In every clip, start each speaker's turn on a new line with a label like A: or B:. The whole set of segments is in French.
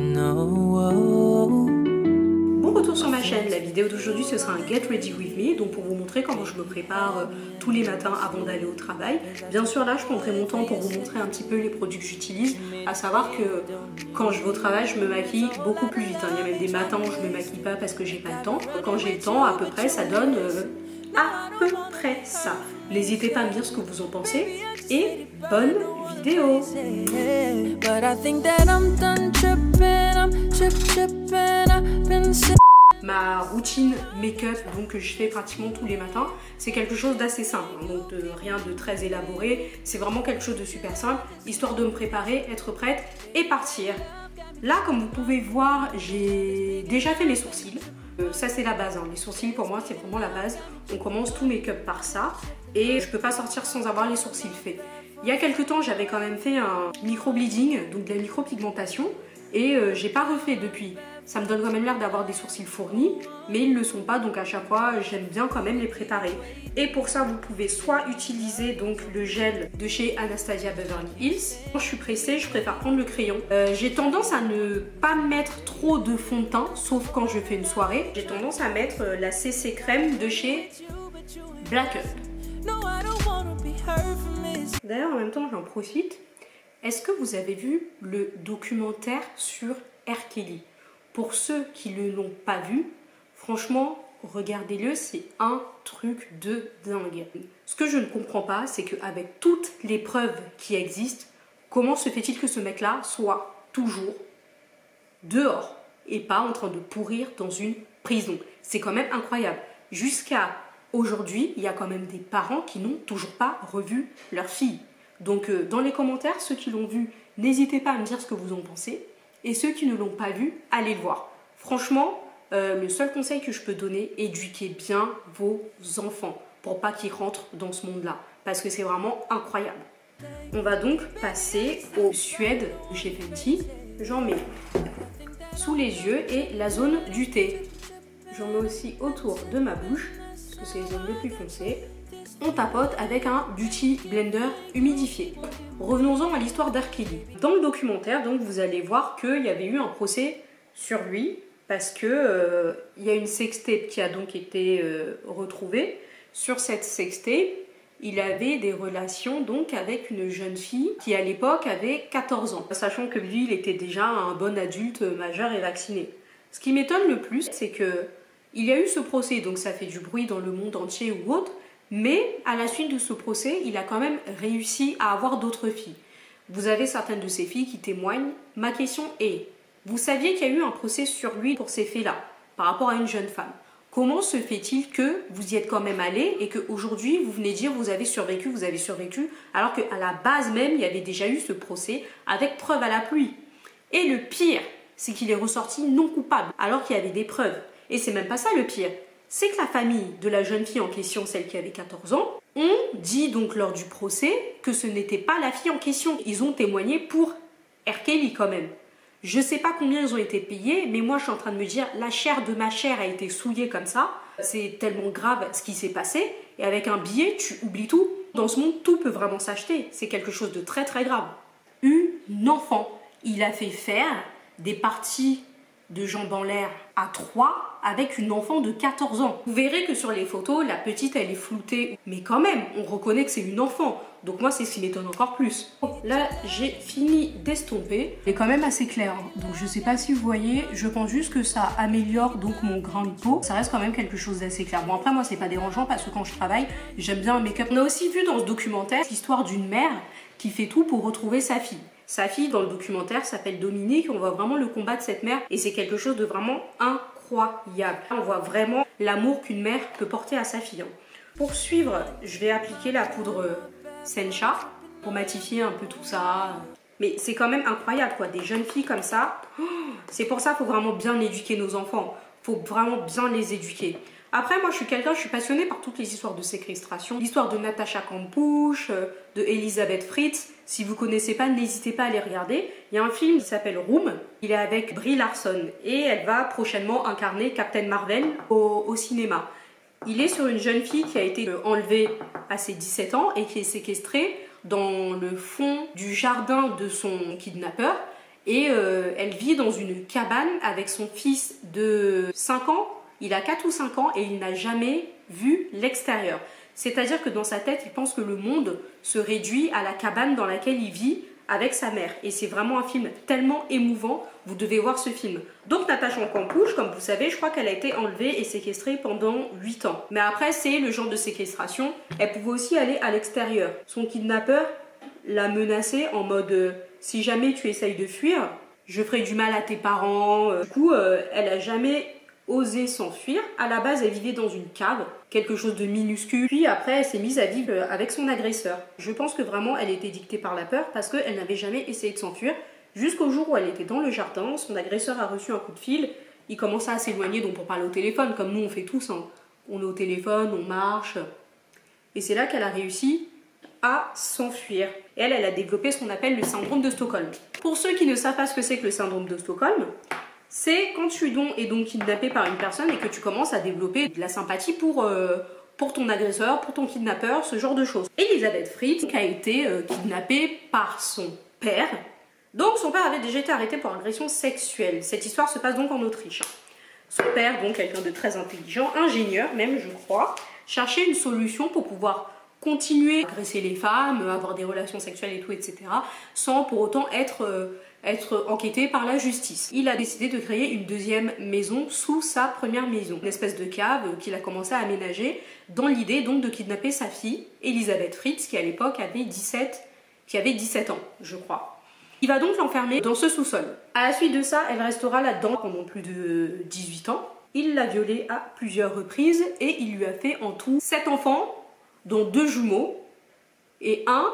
A: Bon retour sur ma chaîne. La vidéo d'aujourd'hui ce sera un Get Ready With Me, donc pour vous montrer comment je me prépare tous les matins avant d'aller au travail. Bien sûr là je prendrai mon temps pour vous montrer un petit peu les produits que j'utilise, à savoir que quand je vais au travail je me maquille beaucoup plus vite. Il y a même des matins où je me maquille pas parce que j'ai pas le temps. Quand j'ai le temps à peu près ça donne à peu près ça. N'hésitez pas à me dire ce que vous en pensez et bonne vidéo. Ma routine make-up donc que je fais pratiquement tous les matins, c'est quelque chose d'assez simple, hein, donc rien de très élaboré, c'est vraiment quelque chose de super simple, histoire de me préparer, être prête et partir. Là, comme vous pouvez voir, j'ai déjà fait mes sourcils. Ça c'est la base, hein. Les sourcils pour moi c'est vraiment la base. On commence tout make-up par ça et je peux pas sortir sans avoir les sourcils faits. Il y a quelques temps j'avais quand même fait un micro-bleeding, donc de la micro-pigmentation et j'ai pas refait depuis. Ça me donne quand même l'air d'avoir des sourcils fournis, mais ils ne le sont pas, donc à chaque fois j'aime bien quand même les préparer. Et pour ça vous pouvez soit utiliser donc le gel de chez Anastasia Beverly Hills. Quand je suis pressée, je préfère prendre le crayon. J'ai tendance à ne pas mettre trop de fond de teint, sauf quand je fais une soirée. J'ai tendance à mettre la CC crème de chez Black Up. D'ailleurs en même temps j'en profite. Est-ce que vous avez vu le documentaire sur R. Kelly? Pour ceux qui ne l'ont pas vu, franchement, regardez-le, c'est un truc de dingue. Ce que je ne comprends pas, c'est qu'avec toutes les preuves qui existent, comment se fait-il que ce mec-là soit toujours dehors et pas en train de pourrir dans une prison? C'est quand même incroyable. Jusqu'à aujourd'hui, il y a quand même des parents qui n'ont toujours pas revu leur fille. Donc dans les commentaires, ceux qui l'ont vu, n'hésitez pas à me dire ce que vous en pensez. Et ceux qui ne l'ont pas vu, allez le voir. Franchement, le seul conseil que je peux donner, éduquez bien vos enfants pour pas qu'ils rentrent dans ce monde-là. Parce que c'est vraiment incroyable. On va donc passer au Suède de chez Fenty. J'en mets sous les yeux et la zone du thé. J'en mets aussi autour de ma bouche, parce que c'est les zones les plus foncées. On tapote avec un Beauty Blender humidifié. Revenons-en à l'histoire d'R. Kelly. Dans le documentaire, donc, vous allez voir qu'il y avait eu un procès sur lui parce que il y a une sextape qui a donc été retrouvée. Sur cette sextape, il avait des relations donc avec une jeune fille qui à l'époque avait 14 ans, sachant que lui, il était déjà un bon adulte majeur et vacciné. Ce qui m'étonne le plus, c'est que il y a eu ce procès, donc ça fait du bruit dans le monde entier ou autre. Mais à la suite de ce procès, il a quand même réussi à avoir d'autres filles. Vous avez certaines de ces filles qui témoignent. Ma question est, vous saviez qu'il y a eu un procès sur lui pour ces faits-là, par rapport à une jeune femme. Comment se fait-il que vous y êtes quand même allé et qu'aujourd'hui vous venez dire vous avez survécu, alors qu'à la base même, il y avait déjà eu ce procès avec preuve à l'appui. Et le pire, c'est qu'il est ressorti non coupable, alors qu'il y avait des preuves. Et c'est même pas ça le pire. C'est que la famille de la jeune fille en question, celle qui avait 14 ans, ont dit donc lors du procès que ce n'était pas la fille en question. Ils ont témoigné pour R. Kelly quand même. Je ne sais pas combien ils ont été payés, mais moi je suis en train de me dire, la chair de ma chair a été souillée comme ça. C'est tellement grave ce qui s'est passé. Et avec un billet, tu oublies tout. Dans ce monde, tout peut vraiment s'acheter. C'est quelque chose de très très grave. Une enfant, il a fait faire des parties de jambes en l'air à 3 avec une enfant de 14 ans. Vous verrez que sur les photos, la petite elle est floutée, mais quand même, on reconnaît que c'est une enfant. Donc moi, c'est ce qui m'étonne encore plus. Là, j'ai fini d'estomper. C'est quand même assez clair, hein. Donc je sais pas si vous voyez, je pense juste que ça améliore donc mon grain de peau. Ça reste quand même quelque chose d'assez clair. Bon après, moi, c'est pas dérangeant parce que quand je travaille, j'aime bien un make-up. On a aussi vu dans ce documentaire l'histoire d'une mère qui fait tout pour retrouver sa fille. Sa fille, dans le documentaire, s'appelle Dominique. On voit vraiment le combat de cette mère et c'est quelque chose de vraiment incroyable. On voit vraiment l'amour qu'une mère peut porter à sa fille. Pour suivre, je vais appliquer la poudre Sencha pour matifier un peu tout ça. Mais c'est quand même incroyable, quoi. Des jeunes filles comme ça. C'est pour ça qu'il faut vraiment bien éduquer nos enfants. Il faut vraiment bien les éduquer. Après, moi, je suis passionnée par toutes les histoires de séquestration. L'histoire de Natasha Kampusch, de Elisabeth Fritz. Si vous ne connaissez pas, n'hésitez pas à les regarder. Il y a un film qui s'appelle Room. Il est avec Brie Larson. Et elle va prochainement incarner Captain Marvel au cinéma. Il est sur une jeune fille qui a été enlevée à ses 17 ans et qui est séquestrée dans le fond du jardin de son kidnappeur. et elle vit dans une cabane avec son fils de 5 ans. Il a 4 ou 5 ans et il n'a jamais vu l'extérieur. C'est-à-dire que dans sa tête, il pense que le monde se réduit à la cabane dans laquelle il vit avec sa mère. Et c'est vraiment un film tellement émouvant, vous devez voir ce film. Donc Natasha Kampusch, comme vous savez, je crois qu'elle a été enlevée et séquestrée pendant 8 ans. Mais après, c'est le genre de séquestration, elle pouvait aussi aller à l'extérieur. Son kidnappeur l'a menacée en mode si jamais tu essayes de fuir, je ferai du mal à tes parents. Du coup, elle a jamais osé s'enfuir. À la base, elle vivait dans une cave, quelque chose de minuscule. Puis après, elle s'est mise à vivre avec son agresseur. Je pense que vraiment, elle était dictée par la peur parce qu'elle n'avait jamais essayé de s'enfuir. Jusqu'au jour où elle était dans le jardin, son agresseur a reçu un coup de fil. Il commença à s'éloigner, donc pour parler au téléphone, comme nous on fait tous. Hein. On est au téléphone, on marche. Et c'est là qu'elle a réussi à s'enfuir. Et elle a développé ce qu'on appelle le syndrome de Stockholm. Pour ceux qui ne savent pas ce que c'est que le syndrome de Stockholm, c'est quand tu es donc kidnappé par une personne et que tu commences à développer de la sympathie pour ton agresseur, pour ton kidnappeur, ce genre de choses. Elisabeth Fritz a été kidnappée par son père. Donc son père avait déjà été arrêté pour agression sexuelle. Cette histoire se passe donc en Autriche. Son père, donc quelqu'un de très intelligent, ingénieur même je crois, cherchait une solution pour pouvoir continuer à agresser les femmes, avoir des relations sexuelles et tout, etc. sans pour autant être enquêté par la justice. Il a décidé de créer une deuxième maison sous sa première maison. Une espèce de cave qu'il a commencé à aménager dans l'idée donc de kidnapper sa fille, Elisabeth Fritz, qui à l'époque avait 17 ans, je crois. Il va donc l'enfermer dans ce sous-sol. À la suite de ça, elle restera là-dedans pendant plus de 18 ans. Il l'a violée à plusieurs reprises et il lui a fait en tout 7 enfants, dont 2 jumeaux, et un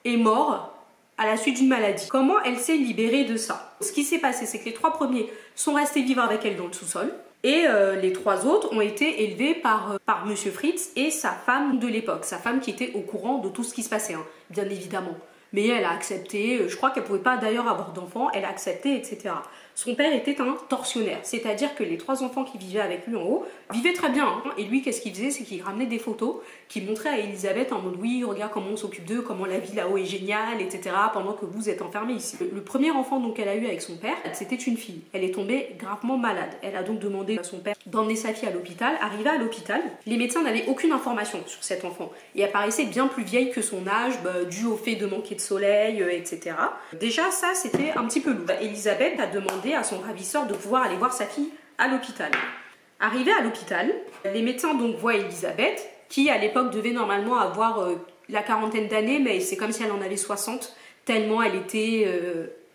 A: est mort à la suite d'une maladie. Comment elle s'est libérée de ça? Ce qui s'est passé, c'est que les 3 premiers sont restés vivre avec elle dans le sous-sol, et les 3 autres ont été élevés par Monsieur Fritz et sa femme de l'époque, sa femme qui était au courant de tout ce qui se passait, hein, bien évidemment. Mais elle a accepté, je crois qu'elle ne pouvait pas d'ailleurs avoir d'enfants, elle a accepté, etc. Son père était un tortionnaire, c'est-à-dire que les 3 enfants qui vivaient avec lui en haut vivaient très bien. Hein. Et lui, qu'est-ce qu'il faisait? C'est qu'il ramenait des photos qu'il montrait à Elisabeth en mode oui, regarde comment on s'occupe d'eux, comment la vie là-haut est géniale, etc. pendant que vous êtes enfermés ici. Le premier enfant donc qu'elle a eu avec son père, c'était une fille. Elle est tombée gravement malade. Elle a donc demandé à son père d'emmener sa fille à l'hôpital. Arrivée à l'hôpital, les médecins n'avaient aucune information sur cet enfant et elle paraissait bien plus vieille que son âge, dû au fait de manquer de soleil, etc. Déjà, ça, c'était un petit peu lourd. Elisabeth a demandé à son ravisseur de pouvoir aller voir sa fille à l'hôpital. Arrivée à l'hôpital, les médecins donc voient Elisabeth, qui à l'époque devait normalement avoir la quarantaine d'années, mais c'est comme si elle en avait 60, tellement elle était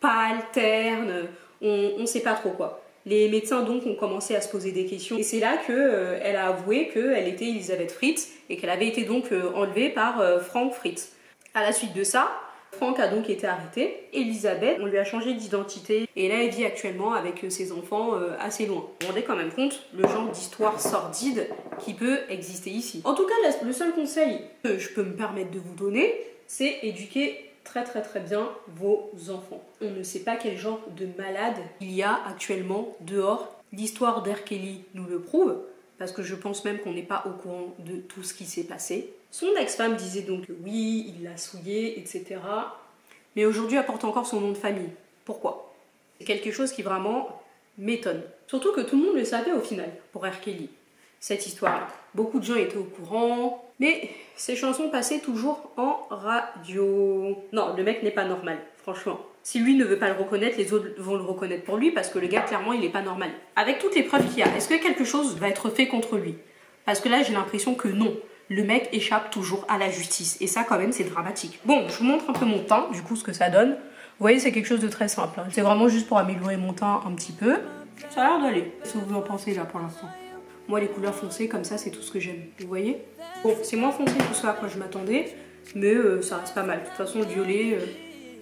A: pâle, terne, on ne sait pas trop quoi. Les médecins donc ont commencé à se poser des questions et c'est là qu'elle a avoué qu'elle était Elisabeth Fritz et qu'elle avait été donc enlevée par Frank Fritz. À la suite de ça, Frank a donc été arrêté. Elisabeth, on lui a changé d'identité et là elle vit actuellement avec ses enfants assez loin. Vous vous rendez quand même compte le genre d'histoire sordide qui peut exister ici. En tout cas, le seul conseil que je peux me permettre de vous donner, c'est éduquer très bien vos enfants. On ne sait pas quel genre de malade il y a actuellement dehors. L'histoire d'R. Kelly nous le prouve, parce que je pense même qu'on n'est pas au courant de tout ce qui s'est passé. Son ex-femme disait donc que oui, il l'a souillée, etc. Mais aujourd'hui, elle porte encore son nom de famille. Pourquoi? C'est quelque chose qui vraiment m'étonne. Surtout que tout le monde le savait au final, pour R. Kelly, cette histoire-là. Beaucoup de gens étaient au courant, mais ces chansons passaient toujours en radio. Non, le mec n'est pas normal, franchement. Si lui ne veut pas le reconnaître, les autres vont le reconnaître pour lui, parce que le gars, clairement, il n'est pas normal. Avec toutes les preuves qu'il y a, est-ce que quelque chose va être fait contre lui? Parce que là, j'ai l'impression que non. Le mec échappe toujours à la justice. Et ça, quand même, c'est dramatique. Bon, je vous montre un peu mon teint, du coup, ce que ça donne. Vous voyez, c'est quelque chose de très simple. Hein. C'est vraiment juste pour améliorer mon teint un petit peu. Ça a l'air d'aller. Qu'est-ce que vous en pensez, là, pour l'instant? Moi, les couleurs foncées, comme ça, c'est tout ce que j'aime. Vous voyez? Bon, c'est moins foncé que ce à quoi je m'attendais, mais ça reste pas mal. De toute façon, le violet,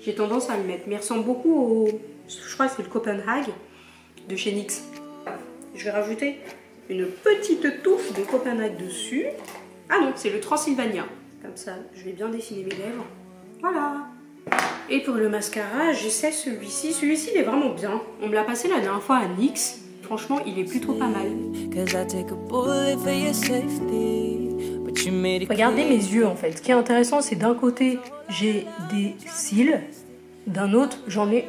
A: j'ai tendance à le mettre. Mais il ressemble beaucoup au... Je crois que c'est le Copenhague de chez NYX. Je vais rajouter une petite touffe de Copenhague dessus. Ah non, c'est le Transylvania. Comme ça, je vais bien dessiner mes lèvres. Voilà. Et pour le mascara, j'essaie celui-ci. Celui-ci, il est vraiment bien. On me l'a passé la dernière fois à NYX. Franchement, il est plutôt pas mal. Regardez mes yeux, en fait. Ce qui est intéressant, c'est d'un côté, j'ai des cils. D'un autre, j'en ai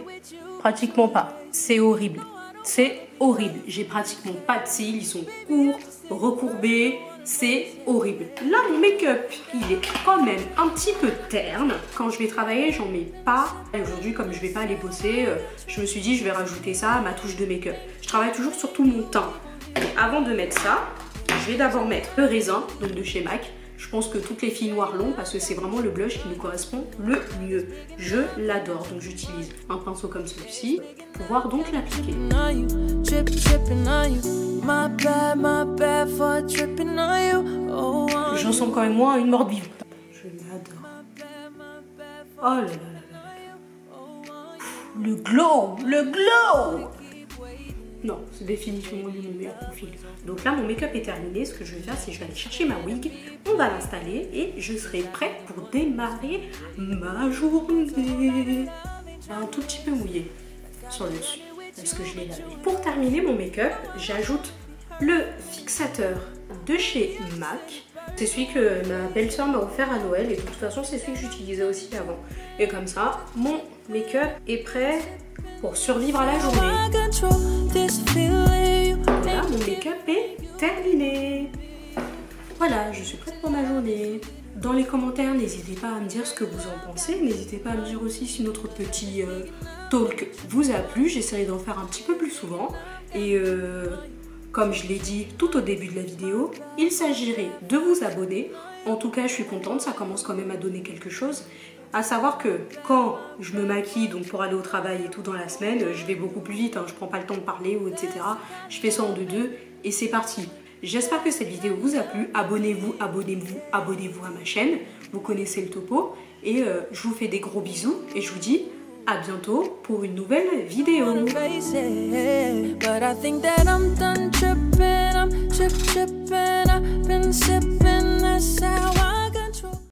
A: pratiquement pas. C'est horrible. C'est horrible. J'ai pratiquement pas de cils, ils sont courts, recourbés. C'est horrible. Là, mon make-up, il est quand même un petit peu terne. Quand je vais travailler, j'en mets pas. Aujourd'hui, comme je vais pas aller bosser, je me suis dit, je vais rajouter ça à ma touche de make-up. Je travaille toujours sur tout mon teint. Et avant de mettre ça, je vais d'abord mettre le raisin, donc de chez MAC. Je pense que toutes les filles noires l'ont parce que c'est vraiment le blush qui nous correspond le mieux. Je l'adore, donc j'utilise un pinceau comme celui-ci pour pouvoir donc l'appliquer. Je ressemble quand même moins à une morte vivante. Je l'adore. Oh là là là là. Le glow, le glow. Non, c'est définitivement mon meilleur profil. Donc là, mon make-up est terminé. Ce que je vais faire, c'est que je vais aller chercher ma wig. On va l'installer et je serai prête pour démarrer ma journée. Un tout petit peu mouillé sur le dessus parce que je l'ai lavé. Pour terminer mon make-up, j'ajoute le fixateur de chez MAC. C'est celui que ma belle-sœur m'a offert à Noël et de toute façon, c'est celui que j'utilisais aussi avant. Et comme ça, mon make-up est prêt pour survivre à la journée. Voilà, mon make-up est terminé. Voilà, je suis prête pour ma journée. Dans les commentaires, n'hésitez pas à me dire ce que vous en pensez. N'hésitez pas à me dire aussi si notre petit talk vous a plu. J'essaierai d'en faire un petit peu plus souvent. Et comme je l'ai dit tout au début de la vidéo, il s'agirait de vous abonner. En tout cas, je suis contente, ça commence quand même à donner quelque chose. À savoir que quand je me maquille donc pour aller au travail et tout dans la semaine, je vais beaucoup plus vite, hein, je prends pas le temps de parler ou etc. Je fais ça en 2-2 et c'est parti. J'espère que cette vidéo vous a plu. Abonnez-vous, abonnez-vous, abonnez-vous à ma chaîne. Vous connaissez le topo. Et je vous fais des gros bisous et je vous dis à bientôt pour une nouvelle vidéo.